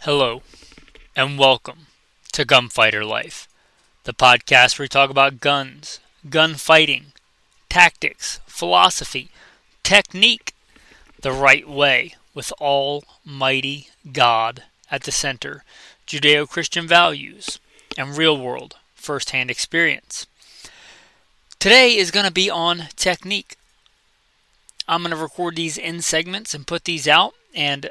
Hello, and welcome to Gunfighter Life, the podcast where we talk about guns, gunfighting, tactics, philosophy, technique, the right way, with Almighty God at the center, Judeo Christian values, and real world first hand experience. Today is going to be on technique. I'm going to record these in segments and put these out, and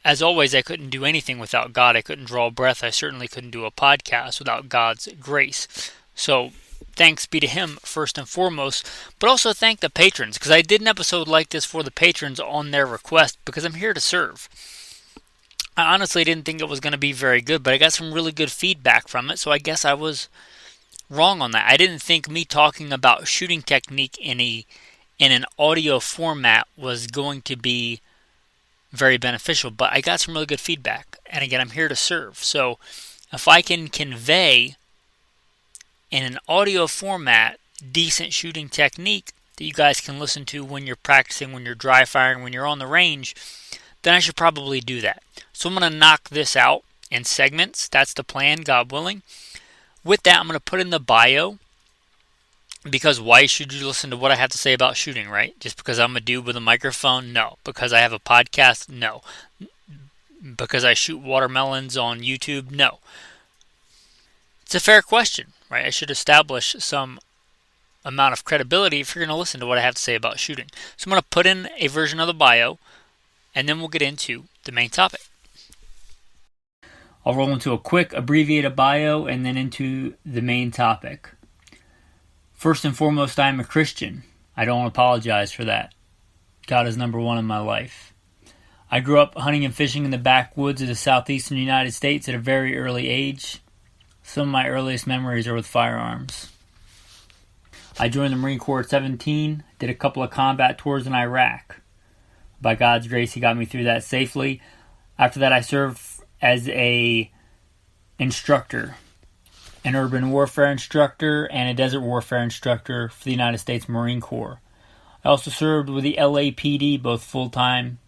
as always, I couldn't do anything without God. I couldn't draw breath. I certainly couldn't do a podcast without God's grace. So thanks be to Him first and foremost, but also thank the patrons, because I did an episode like this for the patrons on their request, because I'm here to serve. I honestly didn't think it was going to be very good, but I got some really good feedback from it, so I guess I was wrong on that. I didn't think me talking about shooting technique in an audio format was going to be very beneficial, but I got some really good feedback, and again, I'm here to serve. So if I can convey in an audio format decent shooting technique that you guys can listen to when you're practicing, when you're dry firing, when you're on the range, then I should probably do that. So I'm going to knock this out in segments. That's the plan, God willing. With that, I'm going to put in the bio, because why should you listen to what I have to say about shooting, right? Just because I'm a dude with a microphone? No. Because I have a podcast? No. Because I shoot watermelons on YouTube? No. It's a fair question, right? I should establish some amount of credibility if you're going to listen to what I have to say about shooting. So I'm going to put in a version of the bio, and then we'll get into the main topic. I'll roll into a quick abbreviated bio and then into the main topic. First and foremost, I am a Christian. I don't apologize for that. God is number one in my life. I grew up hunting and fishing in the backwoods of the southeastern United States at a very early age. Some of my earliest memories are with firearms. I joined the Marine Corps at 17, did a couple of combat tours in Iraq. By God's grace, He got me through that safely. After that, I served as an instructor. An urban warfare instructor and a desert warfare instructor for the United States Marine Corps. I also served with the LAPD, both full-time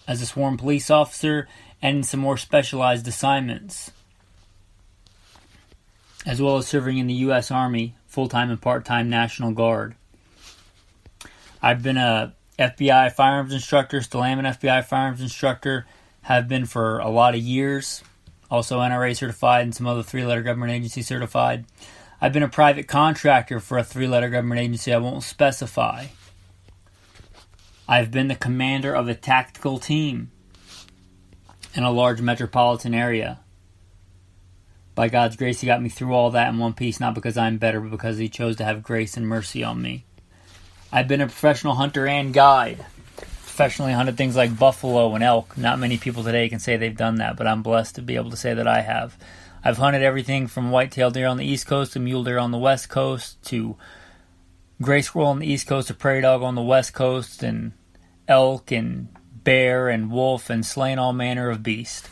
as a sworn police officer and some more specialized assignments, as well as serving in the U.S. Army, full-time and part-time National Guard. I've been a FBI firearms instructor, still am an FBI firearms instructor, have been for a lot of years. Also NRA certified and some other three-letter government agency certified. I've been a private contractor for a three-letter government agency I won't specify. I've been the commander of a tactical team in a large metropolitan area. By God's grace, He got me through all that in one piece, not because I'm better, but because He chose to have grace and mercy on me. I've been a professional hunter and guide. Professionally hunted things like buffalo and elk. Not many people today can say they've done that, but I'm blessed to be able to say that I have. I've hunted everything from white-tailed deer on the East Coast to mule deer on the West Coast to gray squirrel on the East Coast to prairie dog on the West Coast, and elk and bear and wolf, and slain all manner of beast.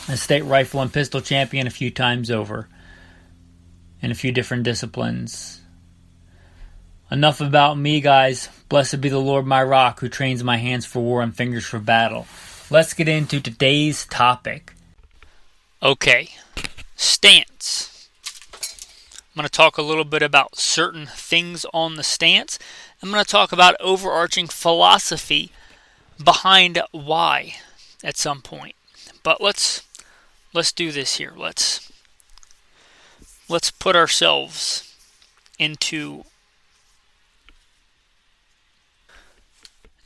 A state rifle and pistol champion a few times over in a few different disciplines. Enough about me, guys. Blessed be the Lord my rock, who trains my hands for war and fingers for battle. Let's get into today's topic. Okay, stance. I'm going to talk a little bit about certain things on the stance. I'm going to talk about overarching philosophy behind why at some point. But let's do this here. Let's put ourselves into...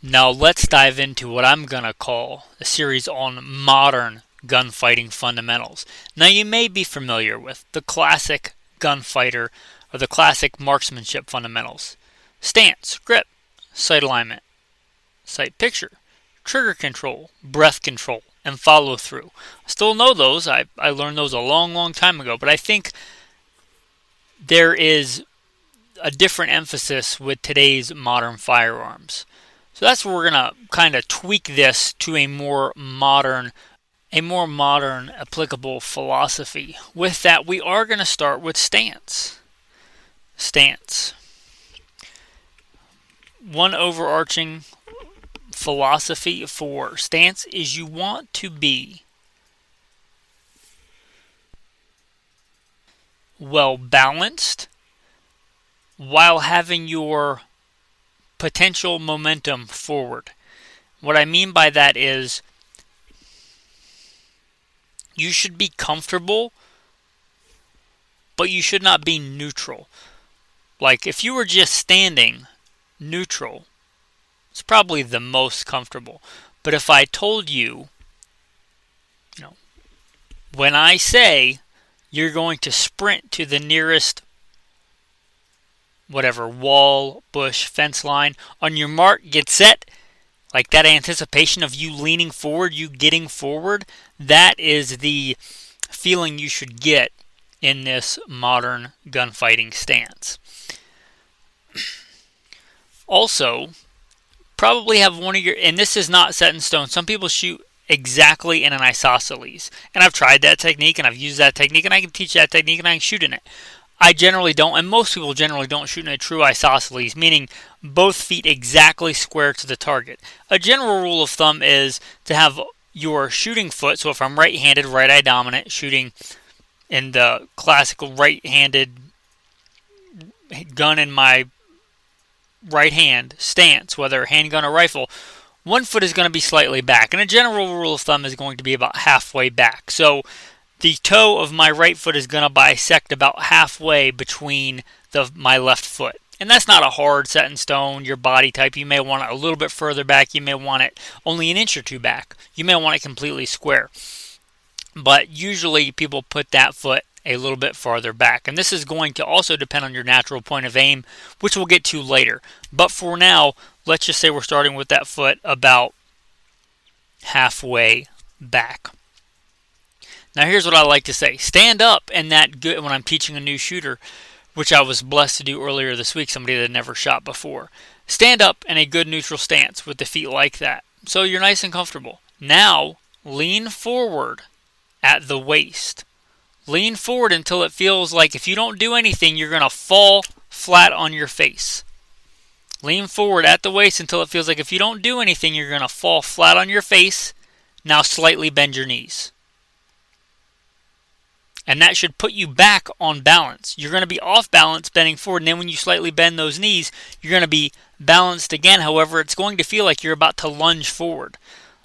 Now let's dive into what I'm going to call a series on modern gunfighting fundamentals. Now you may be familiar with the classic gunfighter or the classic marksmanship fundamentals. Stance, grip, sight alignment, sight picture, trigger control, breath control, and follow through. I still know those. I learned those a long time ago, but I think there is a different emphasis with today's modern firearms. So that's where we're going to kind of tweak this to a more modern applicable philosophy. With that, we are going to start with stance. Stance. One overarching philosophy for stance is you want to be well balanced while having your potential momentum forward. What I mean by that is you should be comfortable, but you should not be neutral. Like if you were just standing neutral, it's probably the most comfortable. But if I told you, when I say you're going to sprint to the nearest wall, bush, fence line, on your mark, get set, like that anticipation of you leaning forward, you getting forward, that is the feeling you should get in this modern gunfighting stance. Also, probably have one of your, and this is not set in stone, some people shoot exactly in an isosceles. And I've tried that technique, and I've used that technique, and I can teach that technique, and I can shoot in it. I generally don't, and most people generally don't shoot in a true isosceles, meaning both feet exactly square to the target. A general rule of thumb is to have your shooting foot, so if I'm right-handed, right eye dominant, shooting in the classical right-handed gun in my right hand stance, whether handgun or rifle, one foot is going to be slightly back. And a general rule of thumb is going to be about halfway back. So the toe of my right foot is going to bisect about halfway between my left foot. And that's not a hard set in stone. Your body type, you may want it a little bit further back. You may want it only an inch or two back. You may want it completely square. But usually people put that foot a little bit farther back. And this is going to also depend on your natural point of aim, which we'll get to later. But for now, let's just say we're starting with that foot about halfway back. Now here's what I like to say. Stand up in that good, when I'm teaching a new shooter, which I was blessed to do earlier this week, somebody that had never shot before. Stand up in a good neutral stance with the feet like that. So you're nice and comfortable. Now, lean forward at the waist. Lean forward until it feels like if you don't do anything, you're going to fall flat on your face. Lean forward at the waist until it feels like if you don't do anything, you're going to fall flat on your face. Now slightly bend your knees. And that should put you back on balance. You're going to be off balance bending forward, and then when you slightly bend those knees, you're going to be balanced again. However, it's going to feel like you're about to lunge forward.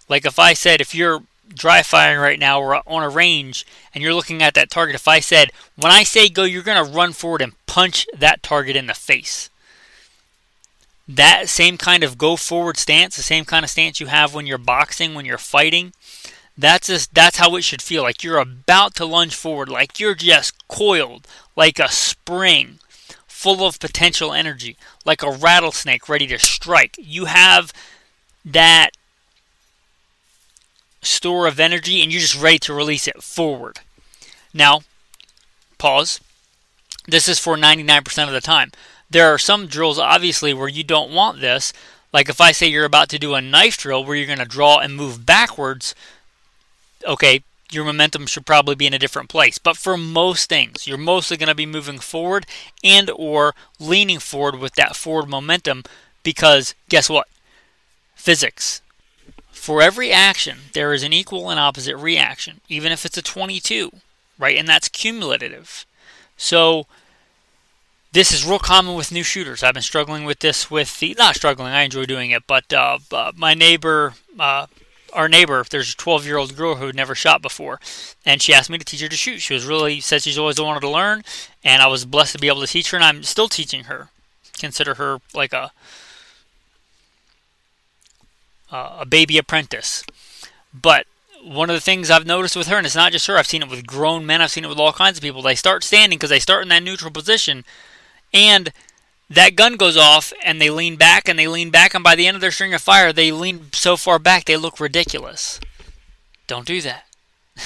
Like if I said, if you're dry firing right now or on a range and you're looking at that target, if I said, when I say go, you're going to run forward and punch that target in the face. That same kind of go forward stance, the same kind of stance you have when you're boxing, when you're fighting, that's how it should feel. Like you're about to lunge forward, like you're just coiled, like a spring, full of potential energy, like a rattlesnake ready to strike. You have that store of energy and you're just ready to release it forward. Now, pause. This is for 99% of the time. There are some drills, obviously, where you don't want this. Like if I say you're about to do a knife drill where you're going to draw and move backwards, okay, your momentum should probably be in a different place. But for most things, you're mostly going to be moving forward and or leaning forward with that forward momentum because guess what? Physics. For every action, there is an equal and opposite reaction, even if it's a 22, right? And that's cumulative. So this is real common with new shooters. I've been struggling with this not struggling, I enjoy doing it, but my neighbor, our neighbor, there's a 12-year-old girl who had never shot before, and she asked me to teach her to shoot. Said she's always wanted to learn, and I was blessed to be able to teach her, and I'm still teaching her. Consider her like a baby apprentice. But one of the things I've noticed with her, and it's not just her, I've seen it with grown men, I've seen it with all kinds of people, they start standing because they start in that neutral position, and that gun goes off, and they lean back, and by the end of their string of fire, they lean so far back, they look ridiculous. Don't do that.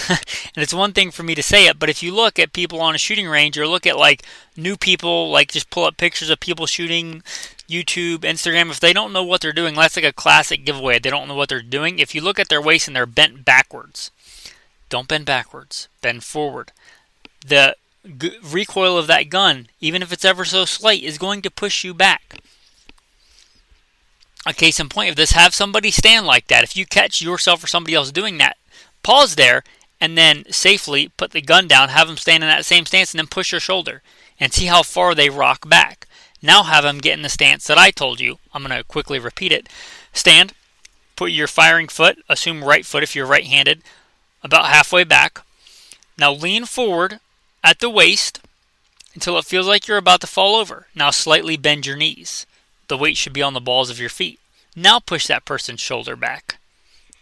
And it's one thing for me to say it, but if you look at people on a shooting range, or look at like new people, like just pull up pictures of people shooting, YouTube, Instagram, if they don't know what they're doing, that's like a classic giveaway. They don't know what they're doing. If you look at their waist and they're bent backwards, don't bend backwards, bend forward. The recoil of that gun, even if it's ever so slight, is going to push you back. A case in point of this, have somebody stand like that. If you catch yourself or somebody else doing that, pause there and then safely put the gun down, have them stand in that same stance, and then push your shoulder and see how far they rock back. Now have them get in the stance that I told you. I'm going to quickly repeat it. Stand, put your firing foot, assume right foot if you're right-handed, about halfway back. Now lean forward at the waist until it feels like you're about to fall over. Now slightly bend your knees. The weight should be on the balls of your feet. Now push that person's shoulder back.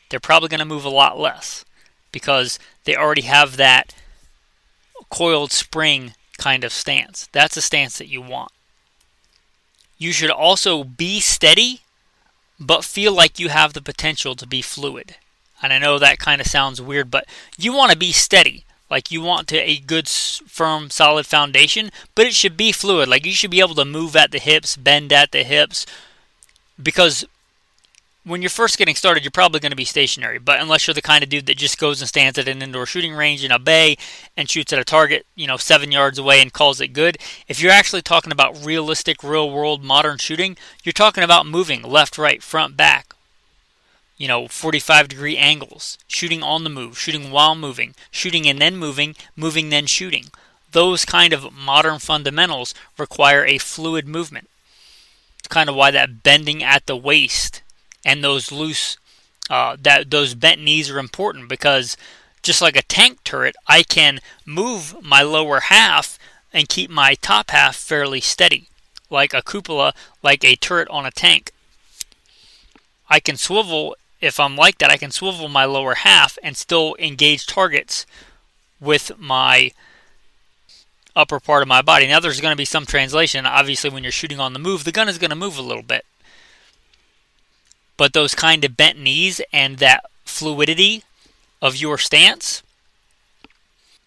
They're probably going to move a lot less because they already have that coiled spring kind of stance. That's a stance that you want. You should also be steady, but feel like you have the potential to be fluid. And I know that kind of sounds weird, but you want to be steady. Like you want a good, firm, solid foundation, but it should be fluid. Like you should be able to move at the hips, bend at the hips, because when you're first getting started, you're probably going to be stationary. But unless you're the kind of dude that just goes and stands at an indoor shooting range in a bay and shoots at a target, 7 yards away and calls it good, if you're actually talking about realistic, real-world, modern shooting, you're talking about moving left, right, front, back, 45-degree angles, shooting on the move, shooting while moving, shooting and then moving, moving then shooting. Those kind of modern fundamentals require a fluid movement. It's kind of why that bending at the waist and those loose, those bent knees are important, because just like a tank turret, I can move my lower half and keep my top half fairly steady, like a cupola, like a turret on a tank. I can swivel, if I'm like that, I can swivel my lower half and still engage targets with my upper part of my body. Now there's going to be some translation. Obviously when you're shooting on the move, the gun is going to move a little bit. But those kind of bent knees and that fluidity of your stance,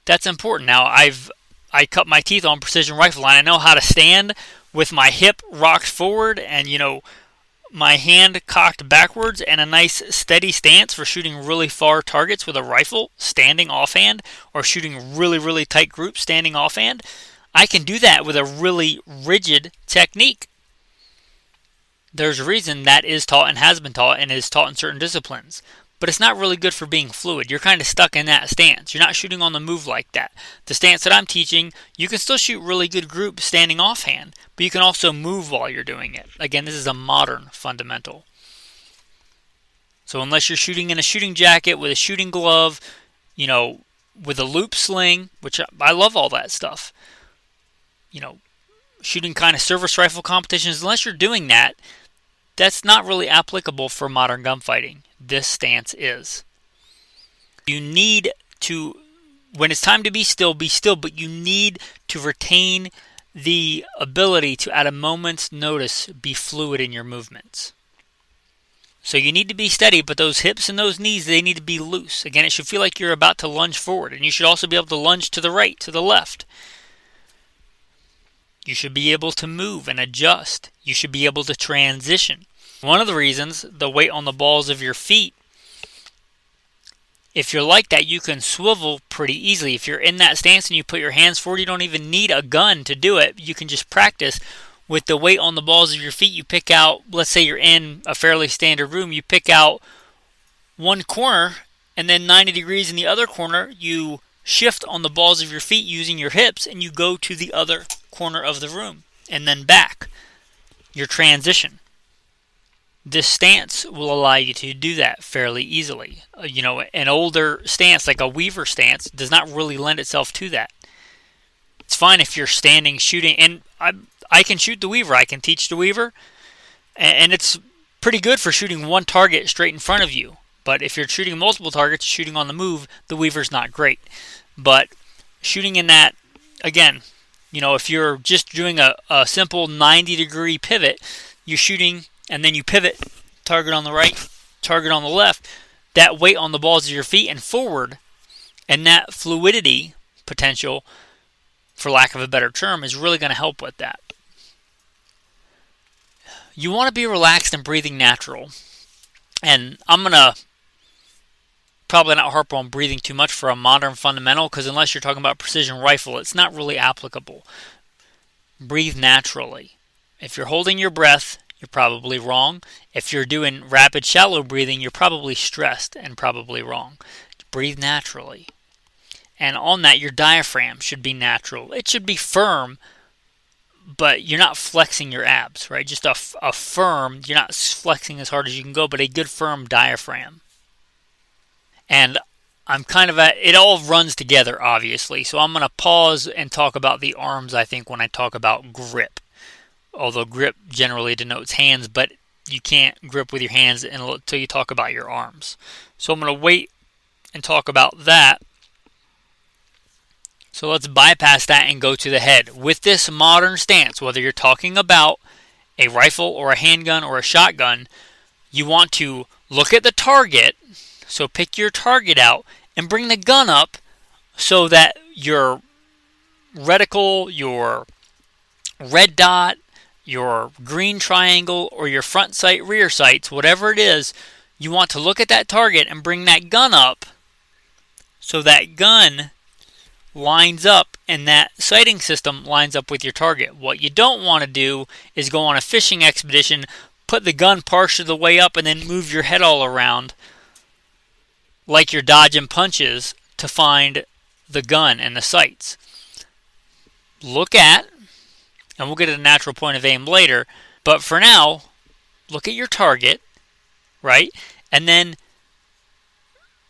that's important. Now I cut my teeth on precision rifle, and I know how to stand with my hip rocked forward and my hand cocked backwards and a nice steady stance for shooting really far targets with a rifle standing offhand, or shooting really, really tight groups standing offhand. I can do that with a really rigid technique. There's a reason that is taught and has been taught and is taught in certain disciplines. But it's not really good for being fluid. You're kind of stuck in that stance. You're not shooting on the move like that. The stance that I'm teaching, you can still shoot really good groups standing offhand, but you can also move while you're doing it. Again, this is a modern fundamental. So unless you're shooting in a shooting jacket with a shooting glove, with a loop sling, which I love all that stuff, shooting kind of service rifle competitions, unless you're doing that, that's not really applicable for modern gunfighting. This stance is. You need to, when it's time to be still, but you need to retain the ability to, at a moment's notice, be fluid in your movements. So you need to be steady, but those hips and those knees, they need to be loose. Again, it should feel like you're about to lunge forward, and you should also be able to lunge to the right, to the left. You should be able to move and adjust. You should be able to transition. One of the reasons, the weight on the balls of your feet, if you're like that, you can swivel pretty easily. If you're in that stance and you put your hands forward, you don't even need a gun to do it. You can just practice with the weight on the balls of your feet. You pick out, let's say you're in a fairly standard room, you pick out one corner and then 90 degrees in the other corner, you shift on the balls of your feet using your hips and you go to the other corner of the room and then back. Your transition. This stance will allow you to do that fairly easily. An older stance, like a Weaver stance, does not really lend itself to that. It's fine if you're standing shooting, and I can shoot the Weaver. I can teach the Weaver, and it's pretty good for shooting one target straight in front of you. But if you're shooting multiple targets, shooting on the move, the Weaver's not great. But shooting in that, again, if you're just doing a simple 90-degree pivot, you're shooting and then you pivot, target on the right, target on the left, that weight on the balls of your feet and forward, and that fluidity potential, for lack of a better term, is really going to help with that. You want to be relaxed and breathing natural. And I'm going to probably not harp on breathing too much for a modern fundamental, because unless you're talking about precision rifle, it's not really applicable. Breathe naturally. If you're holding your breath, you're probably wrong. If you're doing rapid, shallow breathing, you're probably stressed and probably wrong. Breathe naturally. And on that, your diaphragm should be natural. It should be firm, but you're not flexing your abs, right? Just a firm, you're not flexing as hard as you can go, but a good firm diaphragm. And it all runs together, obviously. So I'm going to pause and talk about the arms, I think, when I talk about grip. Although grip generally denotes hands, but you can't grip with your hands until you talk about your arms. So I'm going to wait and talk about that. So let's bypass that and go to the head. With this modern stance, whether you're talking about a rifle or a handgun or a shotgun, you want to look at the target. So pick your target out and bring the gun up so that your reticle, your red dot, your green triangle, or your front sight, rear sights, whatever it is, you want to look at that target and bring that gun up so that gun lines up and that sighting system lines up with your target. What you don't want to do is go on a fishing expedition, put the gun partially the way up, and then move your head all around like you're dodging punches to find the gun and the sights. Look at, and we'll get to the natural point of aim later, but for now, look at your target, right? And then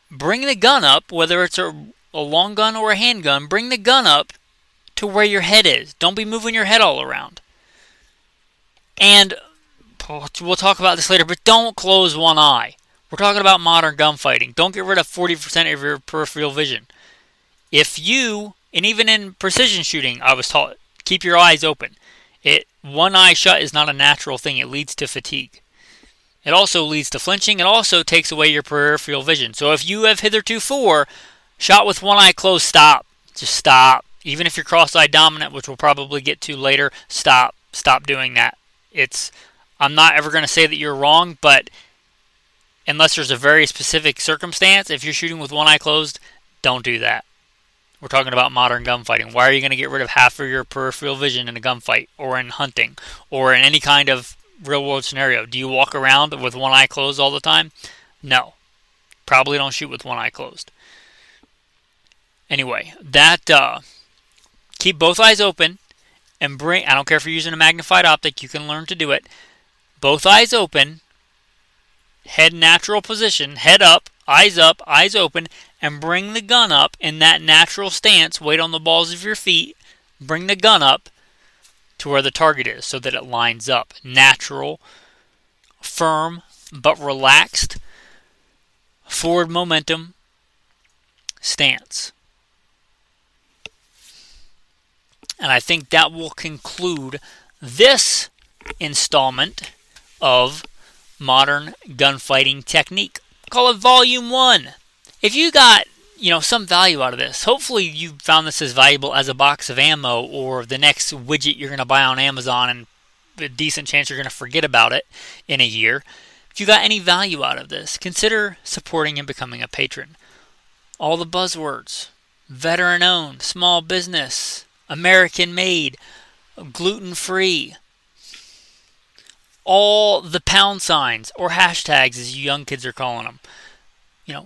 bring the gun up, whether it's a long gun or a handgun, bring the gun up to where your head is. Don't be moving your head all around. And we'll talk about this later, but don't close one eye. We're talking about modern gunfighting. Don't get rid of 40% of your peripheral vision. And even in precision shooting, I was taught, keep your eyes open. One eye shut is not a natural thing. It leads to fatigue. It also leads to flinching. It also takes away your peripheral vision. So if you have hitherto shot with one eye closed, stop. Just stop. Even if you're cross-eye dominant, which we'll probably get to later, stop. Stop doing that. I'm not ever going to say that you're wrong, but unless there's a very specific circumstance, if you're shooting with one eye closed, don't do that. We're talking about modern gunfighting. Why are you going to get rid of half of your peripheral vision in a gunfight or in hunting or in any kind of real-world scenario? Do you walk around with one eye closed all the time? No. Probably don't shoot with one eye closed. Anyway, keep both eyes open and I don't care if you're using a magnified optic, you can learn to do it. Both eyes open, head natural position, head up, eyes open, and bring the gun up in that natural stance. Weight on the balls of your feet. Bring the gun up to where the target is so that it lines up. Natural, firm, but relaxed, forward momentum stance. And I think that will conclude this installment of Modern Gunfighting Technique. Call it Volume 1. If you got, some value out of this, hopefully you found this as valuable as a box of ammo or the next widget you're going to buy on Amazon and a decent chance you're going to forget about it in a year. If you got any value out of this, consider supporting and becoming a patron. All the buzzwords: veteran-owned, small business, American-made, gluten-free, all the pound signs or hashtags as you young kids are calling them.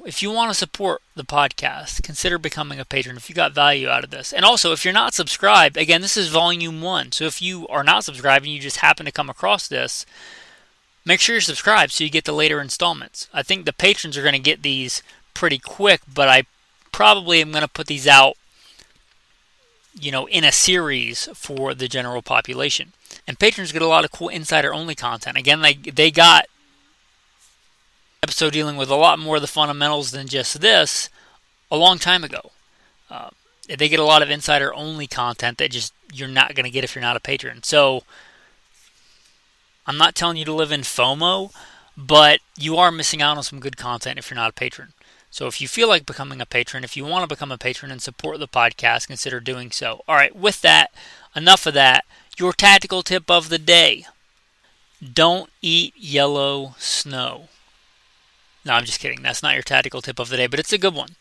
If you want to support the podcast, consider becoming a patron if you got value out of this. And also, if you're not subscribed, again, this is Volume 1. So if you are not subscribed and you just happen to come across this, make sure you're subscribed so you get the later installments. I think the patrons are going to get these pretty quick, but I probably am going to put these out in a series for the general population. And patrons get a lot of cool insider-only content. Again, they got an episode dealing with a lot more of the fundamentals than just this a long time ago. They get a lot of insider-only content that just you're not going to get if you're not a patron. So I'm not telling you to live in FOMO, but you are missing out on some good content if you're not a patron. So if you feel like becoming a patron, if you want to become a patron and support the podcast, consider doing so. All right, with that, enough of that. Your tactical tip of the day: don't eat yellow snow. No, I'm just kidding. That's not your tactical tip of the day, but it's a good one.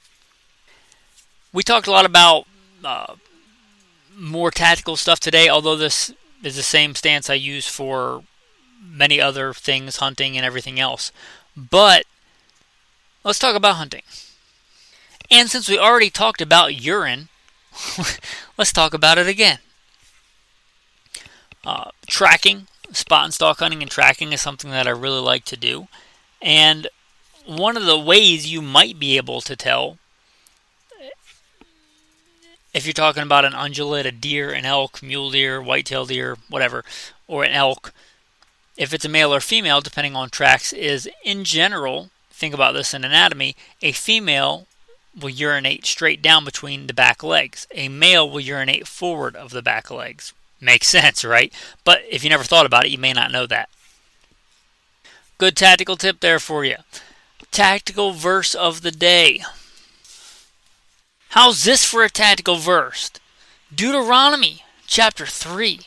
We talked a lot about more tactical stuff today, although this is the same stance I use for many other things, hunting and everything else. But let's talk about hunting. And since we already talked about urine, let's talk about it again. Tracking, spot and stalk hunting and tracking is something that I really like to do. And one of the ways you might be able to tell, if you're talking about an ungulate, a deer, an elk, mule deer, whitetail deer, whatever, or an elk, if it's a male or female, depending on tracks, is in general, think about this in anatomy, a female will urinate straight down between the back legs. A male will urinate forward of the back legs. Makes sense, right? But if you never thought about it, you may not know that. Good tactical tip there for you. Tactical verse of the day. How's this for a tactical verse? Deuteronomy chapter 3.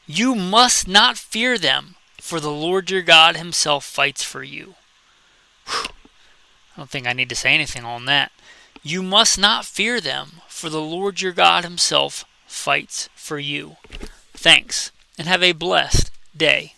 You must not fear them, for the Lord your God himself fights for you. Whew. I don't think I need to say anything on that. You must not fear them, for the Lord your God himself fights for you. Thanks, and have a blessed day.